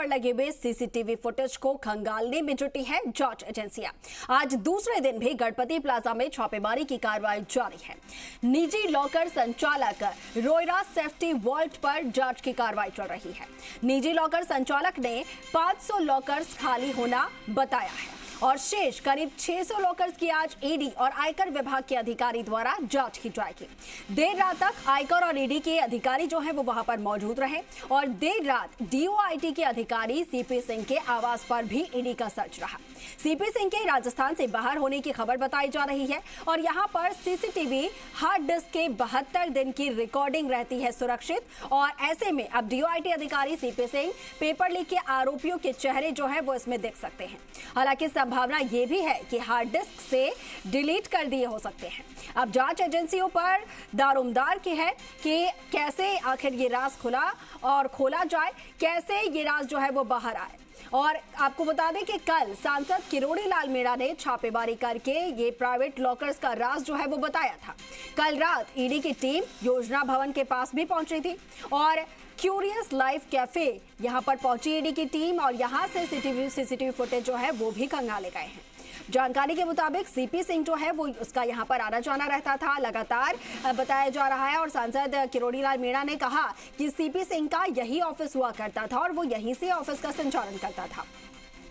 पर लगे हुए सीसीटीवी फुटेज को खंगालने में जुटी है जांच एजेंसियां। आज दूसरे दिन भी गणपति प्लाजा में छापेमारी की कार्रवाई जारी है। निजी लॉकर संचालक रोयरा सेफ्टी वॉल्ट पर जांच की कार्रवाई चल रही है। निजी लॉकर संचालक ने 500 लॉकर्स खाली होना बताया है और शेष करीब 600 लॉकर्स की आज ईडी और आयकर विभाग के अधिकारी द्वारा जांच की जाएगी। देर रात तक आयकर और ईडी के अधिकारी जो हैं वो वहां पर मौजूद रहे और देर रात डीओआईटी के अधिकारी सीपी सिंह के आवास पर भी ईडी का सर्च रहा। सीपी सिंह के राजस्थान से बाहर होने की खबर बताई जा रही है और यहां पर सीसीटीवी हार्ड डिस्क के 72 दिन की रिकॉर्डिंग रहती है सुरक्षित और ऐसे में अब डीओआईटी अधिकारी सीपी सिंह पेपर लीक के आरोपियों के चेहरे जो है वो इसमें देख सकते हैं। हालांकि संभावना यह भी है कि हार्ड डिस्क से डिलीट कर दिए हो सकते हैं। अब जांच एजेंसियों पर दारोमदार की है कि कैसे आखिर ये राज खुला और खोला जाए, कैसे ये राज जो है वो बाहर आए। और आपको बता दें कि कल सांसद किरोड़ी लाल मीणा ने छापेमारी करके ये प्राइवेट लॉकर्स का राज जो है वो बताया था। कल रात ईडी की टीम योजना भवन के पास भी पहुंची थी और क्यूरियस लाइफ कैफे यहां पर पहुंची ईडी की टीम और यहां से सीसीटीवी फुटेज जो है वो भी खंगाले गए हैं। जानकारी के मुताबिक सीपी सिंह जो है वो उसका यहां पर आना जाना रहता था, लगातार बताया जा रहा है और सांसद किरोड़ी लाल मीणा ने कहा कि सीपी सिंह का यही ऑफिस हुआ करता था और वो यहीं से ऑफिस का संचालन करता था।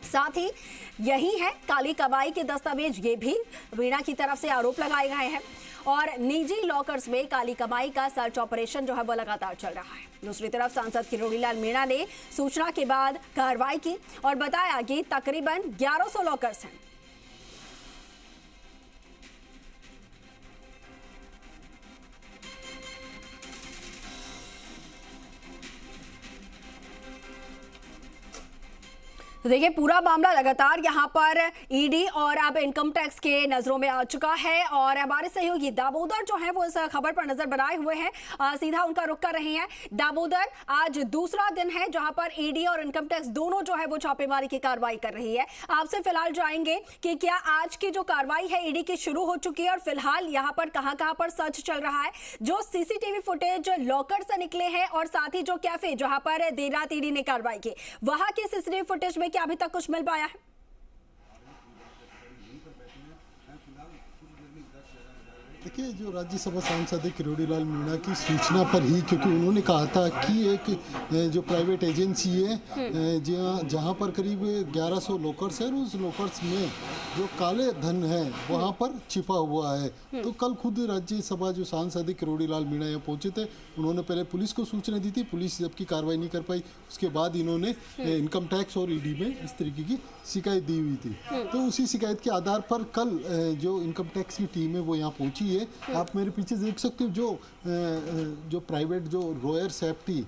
साथ ही यही है काली कमाई के दस्तावेज, ये भी मीणा की तरफ से आरोप लगाए गए हैं और निजी लॉकर्स में काली कमाई का सर्च ऑपरेशन जो है वो लगातार चल रहा है। दूसरी तरफ सांसद किरोड़ी लाल मीणा ने सूचना के बाद कार्रवाई की और बताया कि तकरीबन 1100 लॉकर्स हैं। तो देखिए पूरा मामला लगातार यहाँ पर ईडी और अब इनकम टैक्स के नजरों में आ चुका है और हमारे सहयोगी दामोदर जो है वो इस खबर पर नजर बनाए हुए हैं, सीधा उनका रुख कर रहे हैं। दामोदर, आज दूसरा दिन है जहां पर ईडी और इनकम टैक्स दोनों जो है वो छापेमारी की कार्रवाई कर रही है। आपसे फिलहाल जाएंगे कि क्या आज की जो कार्रवाई है ईडी की शुरू हो चुकी है और फिलहाल यहाँ पर कहाँ पर सर्च चल रहा है, जो सीसीटीवी फुटेज लॉकर से निकले हैं और साथ ही जो कैफे जहां पर देर रात ईडी ने कार्रवाई की, वहां के सीसीटीवी फुटेज में क्या अभी तक कुछ मिल पाया है? देखिए, जो राज्यसभा सांसद किरोड़ी लाल मीणा की सूचना पर ही, क्योंकि उन्होंने कहा था कि एक जो प्राइवेट एजेंसी है जहां पर करीब 1100 लॉकर्स है, उस लॉकर्स में जो काले धन है वहां पर छिपा हुआ है। तो कल खुद राज्यसभा जो सांसद किरोड़ी लाल मीणा यहाँ पहुंचे थे, उन्होंने पहले पुलिस को सूचना दी थी। पुलिस जबकि कार्रवाई नहीं कर पाई, उसके बाद इन्होंने इनकम टैक्स और ईडी में इस तरीके की शिकायत दी हुई थी। तो उसी शिकायत के आधार पर कल जो इनकम टैक्स की टीम है वो यहाँ पहुंची है। आप मेरे पीछे देख सकते हो जो प्राइवेट जो रोयर सेफ्टी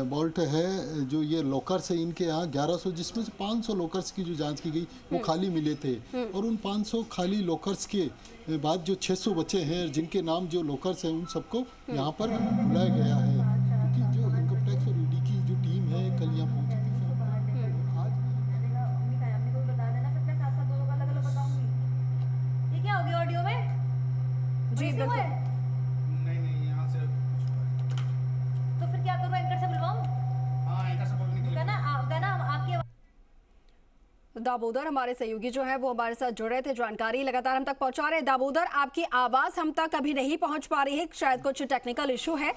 वॉल्ट है, जो ये लॉकर्स है, इनके यहाँ 1100, जिसमें से 500 लॉकर्स की जो जांच की गई वो खाली मिले थे और उन 500 खाली लॉकर्स के बाद जो 600 बचे हैं जिनके नाम जो लॉकर्स हैं, उन सबको यहाँ पर बुलाया गया है, क्योंकि जो इनकम टैक्स और ईडी की जो टीम है कल यहाँ पहुंची थी। ऑडियो में जी बिल्कुल नहीं यहाँ से तो फिर क्या करूँ, एंकर से बुलवाऊँ? हाँ, एंकर से बोलने ना आपकी दामोदर हमारे सहयोगी जो है वो हमारे साथ जुड़ रहे थे, जानकारी लगातार हम तक पहुंचा रहे हैं। दामोदर, आपकी आवाज हम तक अभी नहीं पहुंच पा रही है, शायद कुछ टेक्निकल इशू है,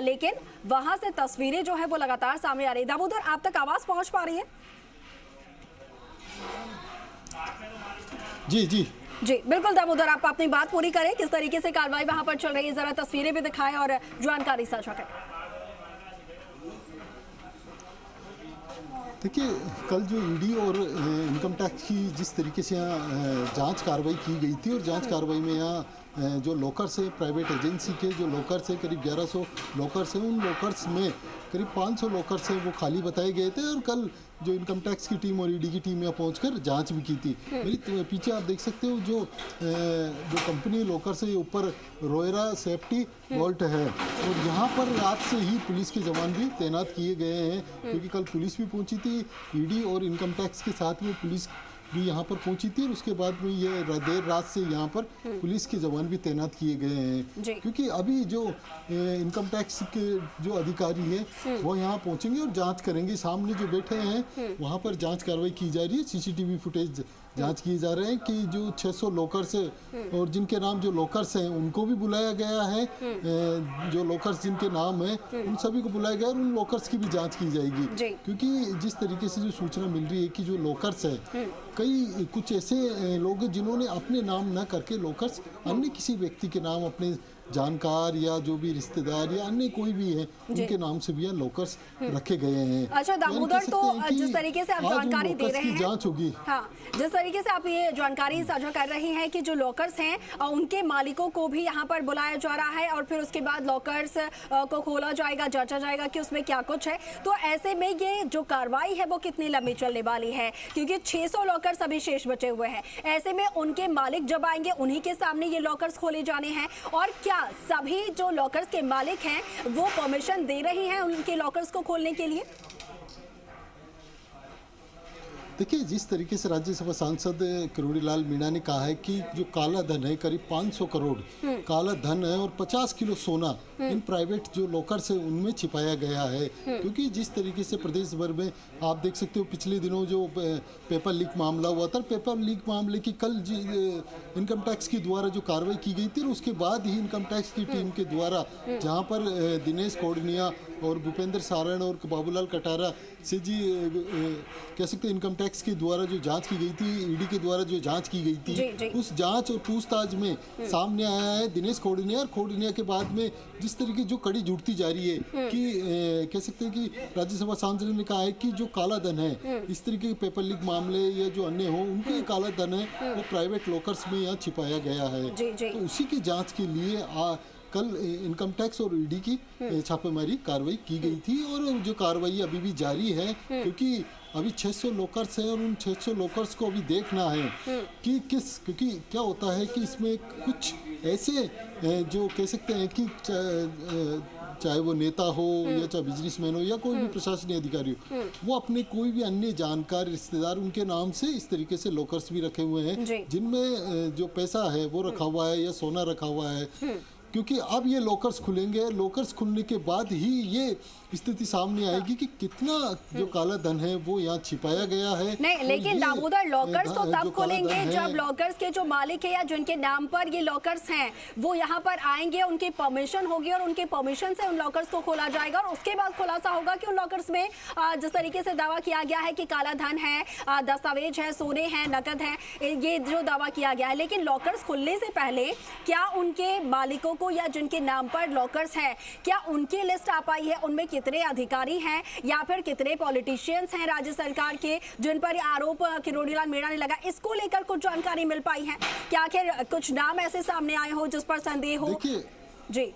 लेकिन वहां से तस्वीरें जो है वो लगातार सामने आ रही है। दामोदर, आप तक आवाज पहुंच पा रही है? जी जी जी बिल्कुल दामोदर, आप अपनी बात पूरी करें, किस तरीके से कार्रवाई वहां पर चल रही है, जरा तस्वीरें भी दिखाएं और जानकारी साझा करें। देखिए, कल जो ईडी और इनकम टैक्स की जिस तरीके से यहाँ जांच कार्रवाई की गई थी और जांच कार्रवाई में यहाँ जो लॉकर्स है, प्राइवेट एजेंसी के जो लॉकर्स है, करीब 1100 लॉकर्स हैं, उन लॉकर्स में करीब 500 लॉकर्स हैं वो खाली बताए गए थे और कल जो इनकम टैक्स की टीम और ईडी की टीम यहाँ पहुंचकर जांच भी की थी। मेरी पीछे आप देख सकते हो जो कंपनी लॉकर्स है, ये ऊपर रोयरा सेफ्टी वॉल्ट है और यहाँ पर रात से ही पुलिस के जवान भी तैनात किए गए हैं, क्योंकि कल पुलिस भी पहुंची थी, ईडी और इनकम टैक्स के साथ में पुलिस भी यहाँ पर पहुंची थी और उसके बाद में ये देर रात से यहाँ पर पुलिस के जवान भी तैनात किए गए हैं, क्योंकि अभी जो इनकम टैक्स के जो अधिकारी है वो यहाँ पहुंचेंगे और जांच करेंगे। सामने जो बैठे हैं वहाँ पर जांच कार्रवाई की जा रही है, सीसीटीवी फुटेज जांच किए जा रहे हैं कि जो 600 लॉकर्स है और जिनके नाम जो लॉकर्स हैं उनको भी बुलाया गया है, जो लॉकर्स जिनके नाम है उन सभी को बुलाया गया और उन लॉकर्स की भी जांच की जाएगी, क्योंकि जिस तरीके से जो सूचना मिल रही है कि जो लॉकर्स है कई कुछ ऐसे लोग हैं जिन्होंने अपने नाम न करके लॉकर्स अन्य किसी व्यक्ति के नाम, अपने जानकार या जो भी रिश्तेदार या अन्य कोई भी है उनके नाम से भी लॉकर्स रखे गए हैं। अच्छा दामोदर, तो जिस तरीके से आप जानकारी दे रहे हैं, जांच होगी। हाँ, जिस तरीके से आप ये जानकारी साझा कर रहे हैं कि जो लॉकर्स हैं उनके मालिकों को भी यहाँ पर बुलाया जा रहा है और फिर उसके बाद लॉकर्स को खोला जाएगा, जांचा जाएगा कि उसमें क्या कुछ है, तो ऐसे में ये जो कार्रवाई है वो कितनी लंबी चलने वाली है, क्योंकि 600 लॉकर्स अभी शेष बचे हुए हैं। ऐसे में उनके मालिक जब आएंगे उन्हीं के सामने ये लॉकर्स खोले जाने हैं, और क्या सभी जो लॉकर्स के मालिक हैं वो परमिशन दे रही हैं उनके लॉकर्स को खोलने के लिए? देखिए, जिस तरीके से राज्यसभा सांसद किरोड़ी लाल मीणा ने कहा है कि जो काला धन है करीब 500 करोड़ काला धन है और 50 किलो सोना इन प्राइवेट जो लॉकर्स है उनमें छिपाया गया है, क्योंकि जिस तरीके से प्रदेश भर में आप देख सकते हो पिछले दिनों जो पेपर लीक मामला हुआ था, पेपर लीक मामले की कल इनकम टैक्स के द्वारा जो कार्रवाई की गई थी, उसके बाद ही इनकम टैक्स की टीम के द्वारा जहाँ पर दिनेश कोडनिया और भूपेंद्र सारण और बाबूलाल कटारा से जी कह सकते इनकम टैक्स के द्वारा जो जांच की गई थी, ईडी के द्वारा जो जांच की गई थी, उस जांच और पूछताछ में सामने आया है दिनेश कोडनिया, और कोडनिया के बाद में जिस तरीके जो कड़ी जुड़ती जा रही है कि कह सकते हैं कि राज्यसभा सांसद ने कहा है कि जो काला धन है इस तरीके के पेपर लीक मामले या जो अन्य हो उनके काला धन है वो प्राइवेट लॉकर्स में यहाँ छिपाया गया है, तो उसी की जाँच के लिए कल इनकम टैक्स और ईडी की छापेमारी कार्रवाई की गई थी, और जो कार्रवाई अभी भी जारी है, क्योंकि अभी 600 लॉकर्स हैं और उन 600 लॉकर्स को अभी देखना है कि क्योंकि क्या होता है कि इसमें कुछ ऐसे जो कह सकते हैं कि चाहे वो नेता हो या चाहे बिजनेसमैन हो या कोई भी प्रशासनिक अधिकारी हो, वो अपने कोई भी अन्य जानकार रिश्तेदार उनके नाम से इस तरीके से लॉकर्स भी रखे हुए हैं जिनमें जो पैसा है वो रखा हुआ है या सोना रखा हुआ है, क्योंकि अब ये लॉकर्स खुलेंगे, लॉकर्स खुलने के बाद ही ये स्थिति सामने आएगी कि कितना जो काला धन है वो यहाँ छिपाया गया है। नहीं, लेकिन दामोदर लॉकर्स तो तब खुलेंगे जब लॉकर्स के जो मालिक है या जिनके नाम पर ये लॉकर्स हैं वो यहाँ पर आएंगे, उनकी परमिशन होगी और उनके परमिशन से उन लॉकर्स को खोला जाएगा, और उसके बाद खुलासा होगा कि उन लॉकर्स में जिस तरीके से दावा किया गया है कि काला धन है, दस्तावेज है, सोने हैं, नकद है, ये जो दावा किया गया है। लेकिन लॉकर्स खुलने से पहले क्या उनके मालिकों या जिनके नाम पर लॉकर्स हैं, क्या उनकी लिस्ट आ पाई है? उनमें कितने अधिकारी हैं या फिर कितने पॉलिटिशियंस हैं राज्य सरकार के जिन पर आरोप किरोड़ी लाल मीणा ने लगा, इसको लेकर कुछ जानकारी मिल पाई है क्या? आखिर कुछ नाम ऐसे सामने आए हो जिस पर संदेह हो? जी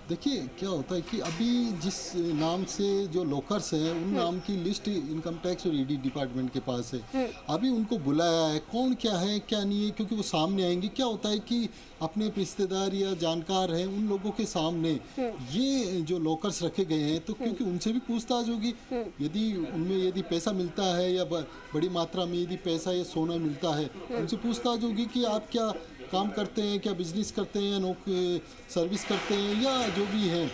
देखिए, क्या होता है कि अभी जिस नाम से जो लॉकर्स हैं उन नाम की लिस्ट इनकम टैक्स और ईडी डिपार्टमेंट के पास है, अभी उनको बुलाया है, कौन क्या है क्या नहीं है, क्योंकि वो सामने आएंगे। क्या होता है कि अपने रिश्तेदार या जानकार हैं उन लोगों के सामने ये जो लॉकर्स रखे गए हैं, तो क्योंकि उनसे भी पूछताछ होगी, यदि पैसा मिलता है या बड़ी मात्रा में यदि पैसा या सोना मिलता है, उनसे पूछताछ होगी कि आप क्या काम करते हैं, क्या बिजनेस करते हैं या सर्विस करते हैं या जो भी है,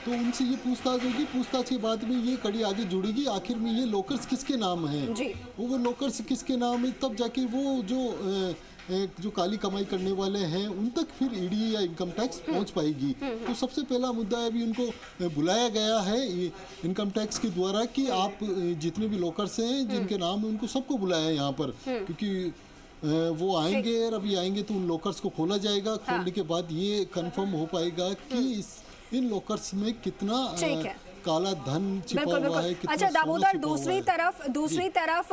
तो उनसे ये पूछताछ होगी। पूछताछ के बाद में ये कड़ी आगे जुड़ेगी, आखिर में ये लॉकर्स किसके नाम हैं, वो लॉकर्स किसके नाम है, तब जाके वो जो काली कमाई करने वाले हैं उन तक फिर ईडी या इनकम टैक्स पहुंच पाएगी। तो सबसे पहला मुद्दा है, अभी उनको बुलाया गया है इनकम टैक्स के द्वारा कि आप जितने भी लॉकर्स हैं जिनके नाम है उनको सबको बुलाया है यहाँ पर, क्योंकि वो आएंगे और अभी आएंगे तो उन लॉकर्स को खोला जाएगा। खोलने के बाद ये कंफर्म हो पाएगा कि इन लॉकर्स में कितना काला धन छिपा हुआ है। अच्छा दामोदर, दूसरी तरफ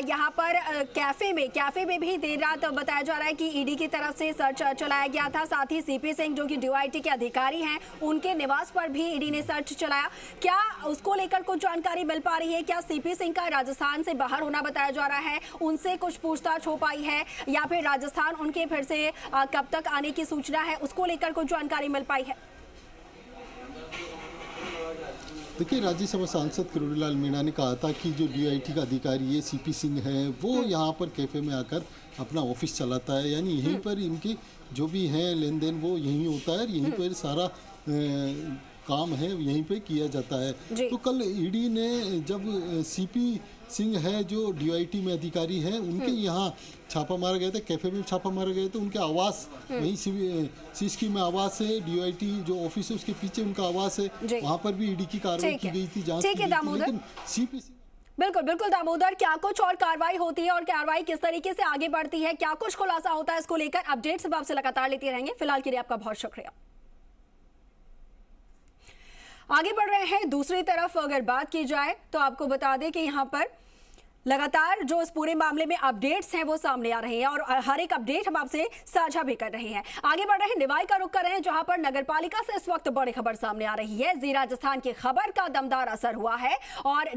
यहाँ पर कैफे में भी देर रात बताया जा रहा है कि ईडी की तरफ से सर्च चलाया गया था, साथ ही सीपी सिंह जो कि डीओआईटी के अधिकारी हैं उनके निवास पर भी ईडी ने सर्च चलाया। क्या उसको लेकर कुछ जानकारी मिल पा रही है? क्या सीपी सिंह का राजस्थान से बाहर होना बताया जा रहा है, उनसे कुछ पूछताछ हो पाई है, या फिर राजस्थान उनके फिर से कब तक आने की सूचना है, उसको लेकर कुछ जानकारी मिल पाई है? देखिए, राज्यसभा सांसद किरोड़ीलाल मीणा ने कहा था कि जो DIT का अधिकारी है CP सिंह है, वो यहाँ पर कैफे में आकर अपना ऑफिस चलाता है, यानी यहीं पर इनके जो भी हैं लेन देन वो यहीं होता है और यहीं पर सारा काम है यहीं पे किया जाता है। तो कल ईडी ने जब CP सिंह है जो DIT में अधिकारी है, उनके यहाँ छापा मारा गया था, कैफे में छापा मारा गया था, उनके आवास वहीं सिसकी में आवास है, DIT जो ऑफिस है उसके पीछे उनका आवास है, वहाँ पर भी ईडी की कार्रवाई की गई थी, जांच की गई थी, लेकिन CP सिंह बिल्कुल बिल्कुल दामोदर, क्या कुछ और कार्रवाई होती है और कार्रवाई किस तरीके से आगे बढ़ती है, क्या कुछ खुलासा होता है, इसको लेकर अपडेट्स हम आपसे लगातार लेते रहेंगे। फिलहाल के लिए आपका बहुत शुक्रिया। आगे बढ़ रहे हैं दूसरी तरफ, अगर बात की जाए तो आपको बता दें कि यहाँ पर लगातार जो इस पूरे मामले में अपडेट्स हैं वो सामने आ रहे हैं और हर एक अपडेट हम आपसे साझा भी कर रहे हैं। आगे बढ़ रहे हैं, निवाई का रुख कर रहे हैं जहां पर नगरपालिका से इस वक्त बड़ी खबर सामने आ रही है। जी राजस्थान की खबर का दमदार असर हुआ है और